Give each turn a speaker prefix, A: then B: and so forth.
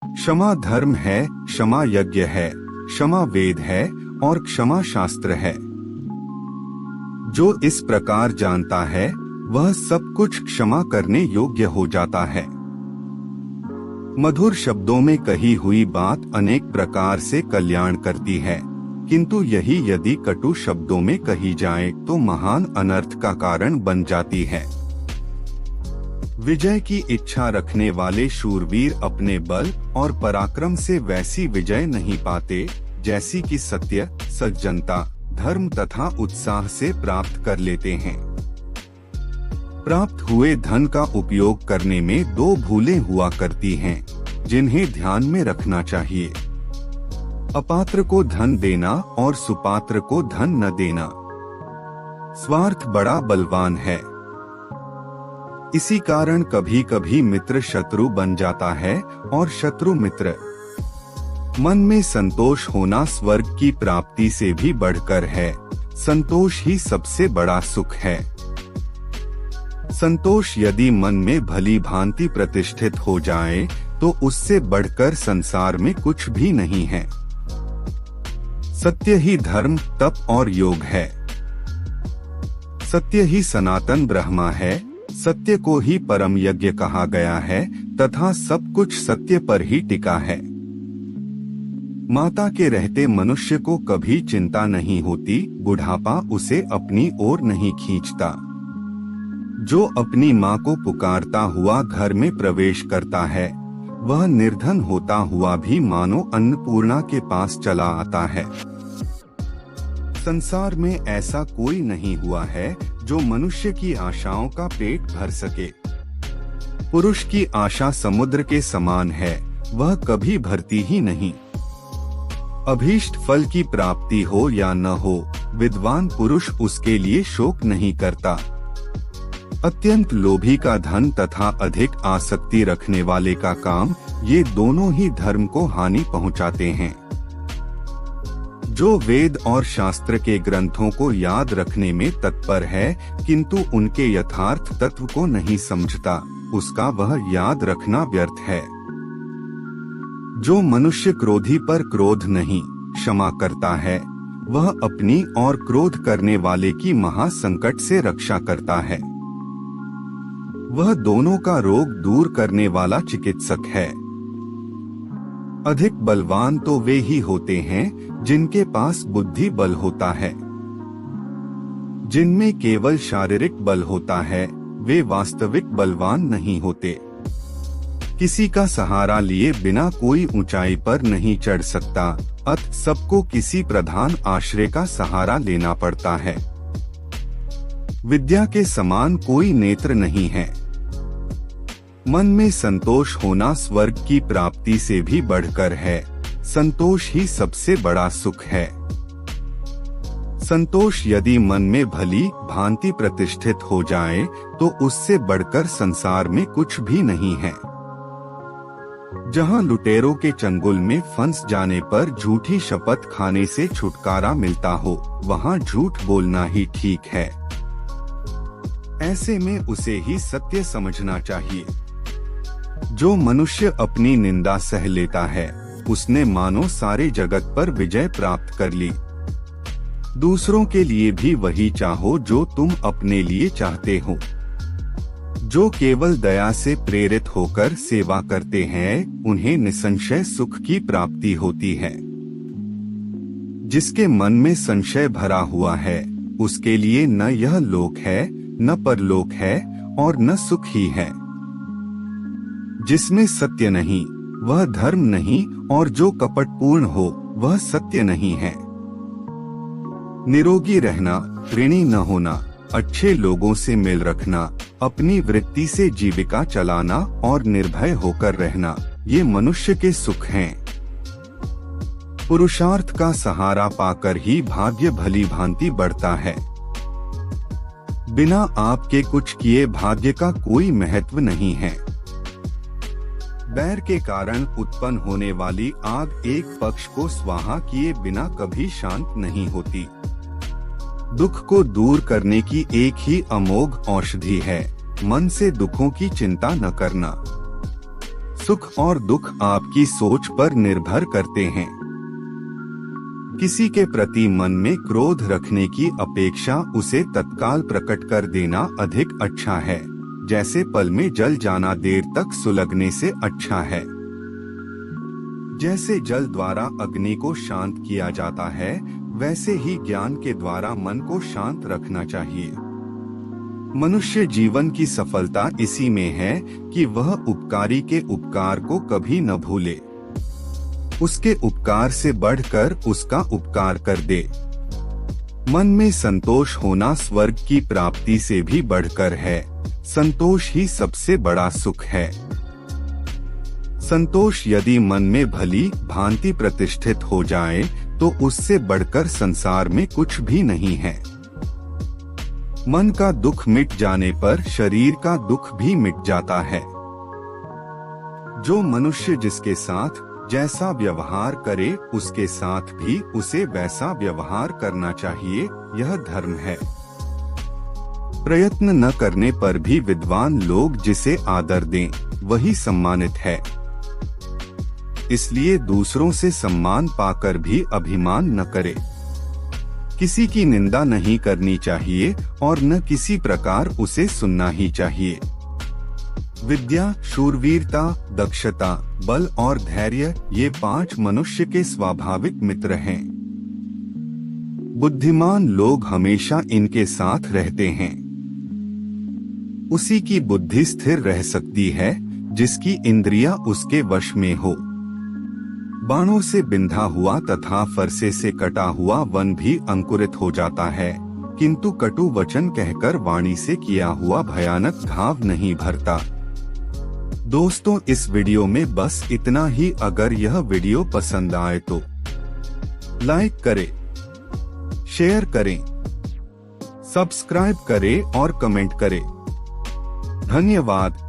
A: क्षमा धर्म है, क्षमा यज्ञ है, क्षमा वेद है और क्षमा शास्त्र है। जो इस प्रकार जानता है वह सब कुछ क्षमा करने योग्य हो जाता है। मधुर शब्दों में कही हुई बात अनेक प्रकार से कल्याण करती है, किंतु यही यदि कटु शब्दों में कही जाए तो महान अनर्थ का कारण बन जाती है। विजय की इच्छा रखने वाले शूरवीर अपने बल और पराक्रम से वैसी विजय नहीं पाते जैसी कि सत्य, सज्जनता, धर्म तथा उत्साह से प्राप्त कर लेते हैं। प्राप्त हुए धन का उपयोग करने में दो भूलें हुआ करती हैं, जिन्हें ध्यान में रखना चाहिए। अपात्र को धन देना और सुपात्र को धन न देना। स्वार्थ बड़ा बलवान है। इसी कारण कभी कभी मित्र शत्रु बन जाता है और शत्रु मित्र। मन में संतोष होना स्वर्ग की प्राप्ति से भी बढ़कर है। संतोष ही सबसे बड़ा सुख है। संतोष यदि मन में भली भांति प्रतिष्ठित हो जाए तो उससे बढ़कर संसार में कुछ भी नहीं है। सत्य ही धर्म, तप और योग है। सत्य ही सनातन ब्रह्मा है। सत्य को ही परम यज्ञ कहा गया है तथा सब कुछ सत्य पर ही टिका है। माता के रहते मनुष्य को कभी चिंता नहीं होती, बुढ़ापा उसे अपनी ओर नहीं खींचता। जो अपनी माँ को पुकारता हुआ घर में प्रवेश करता है वह निर्धन होता हुआ भी मानो अन्नपूर्णा के पास चला आता है। संसार में ऐसा कोई नहीं हुआ है जो मनुष्य की आशाओं का पेट भर सके। पुरुष की आशा समुद्र के समान है, वह कभी भरती ही नहीं। अभीष्ट फल की प्राप्ति हो या न हो, विद्वान पुरुष उसके लिए शोक नहीं करता। अत्यंत लोभी का धन तथा अधिक आसक्ति रखने वाले का काम, ये दोनों ही धर्म को हानि पहुंचाते हैं। जो वेद और शास्त्र के ग्रंथों को याद रखने में तत्पर है किंतु उनके यथार्थ तत्व को नहीं समझता, उसका वह याद रखना व्यर्थ है। जो मनुष्य क्रोधी पर क्रोध नहीं, क्षमा करता है, वह अपनी और क्रोध करने वाले की महासंकट से रक्षा करता है। वह दोनों का रोग दूर करने वाला चिकित्सक है। अधिक बलवान तो वे ही होते हैं जिनके पास बुद्धि बल होता है। जिनमें केवल शारीरिक बल होता है वे वास्तविक बलवान नहीं होते। किसी का सहारा लिए बिना कोई ऊंचाई पर नहीं चढ़ सकता, अतः सबको किसी प्रधान आश्रय का सहारा लेना पड़ता है। विद्या के समान कोई नेत्र नहीं है। मन में संतोष होना स्वर्ग की प्राप्ति से भी बढ़कर है। संतोष ही सबसे बड़ा सुख है। संतोष यदि मन में भली भांति प्रतिष्ठित हो जाए तो उससे बढ़कर संसार में कुछ भी नहीं है। जहाँ लुटेरों के चंगुल में फंस जाने पर झूठी शपथ खाने से छुटकारा मिलता हो, वहाँ झूठ बोलना ही ठीक है। ऐसे में उसे ही सत्य समझना चाहिए। जो मनुष्य अपनी निंदा सह लेता है उसने मानो सारे जगत पर विजय प्राप्त कर ली। दूसरों के लिए भी वही चाहो जो तुम अपने लिए चाहते हो। जो केवल दया से प्रेरित होकर सेवा करते हैं उन्हें निसंशय सुख की प्राप्ति होती है। जिसके मन में संशय भरा हुआ है उसके लिए न यह लोक है, न परलोक है और न सुख ही है। जिसमें सत्य नहीं वह धर्म नहीं और जो कपटपूर्ण हो वह सत्य नहीं है। निरोगी रहना, ऋणी न होना, अच्छे लोगों से मेल रखना, अपनी वृत्ति से जीविका चलाना और निर्भय होकर रहना, ये मनुष्य के सुख हैं। पुरुषार्थ का सहारा पाकर ही भाग्य भली भांति बढ़ता है। बिना आपके कुछ किए भाग्य का कोई महत्व नहीं है। बैर के कारण उत्पन्न होने वाली आग एक पक्ष को स्वाहा किए बिना कभी शांत नहीं होती। दुख को दूर करने की एक ही अमोघ औषधि है, मन से दुखों की चिंता न करना। सुख और दुख आपकी सोच पर निर्भर करते हैं। किसी के प्रति मन में क्रोध रखने की अपेक्षा उसे तत्काल प्रकट कर देना अधिक अच्छा है। जैसे पल में जल जाना देर तक सुलगने से अच्छा है। जैसे जल द्वारा अग्नि को शांत किया जाता है, वैसे ही ज्ञान के द्वारा मन को शांत रखना चाहिए। मनुष्य जीवन की सफलता इसी में है कि वह उपकारी के उपकार को कभी न भूले, उसके उपकार से बढ़कर उसका उपकार कर दे। मन में संतोष होना स्वर्ग की प्राप्ति से भी बढ़कर है। संतोष ही सबसे बड़ा सुख है। संतोष यदि मन में भली भांति प्रतिष्ठित हो जाए तो उससे बढ़कर संसार में कुछ भी नहीं है। मन का दुख मिट जाने पर शरीर का दुख भी मिट जाता है। जो मनुष्य जिसके साथ जैसा व्यवहार करे उसके साथ भी उसे वैसा व्यवहार करना चाहिए, यह धर्म है। प्रयत्न न करने पर भी विद्वान लोग जिसे आदर दें वही सम्मानित है। इसलिए दूसरों से सम्मान पाकर भी अभिमान न करे। किसी की निंदा नहीं करनी चाहिए और न किसी प्रकार उसे सुनना ही चाहिए। विद्या, शूरवीरता, दक्षता, बल और धैर्य ये 5 मनुष्य के स्वाभाविक मित्र हैं। बुद्धिमान लोग हमेशा इनके साथ रहते हैं। उसी की बुद्धि स्थिर रह सकती है जिसकी इंद्रियां उसके वश में हो। बाणों से बिंधा हुआ तथा फरसे से कटा हुआ वन भी अंकुरित हो जाता है, किंतु कटु वचन कहकर वाणी से किया हुआ भयानक घाव नहीं भरता। दोस्तों, इस वीडियो में बस इतना ही। अगर यह वीडियो पसंद आए तो लाइक करें, शेयर करें, सब्सक्राइब करें और कमेंट करें। धन्यवाद।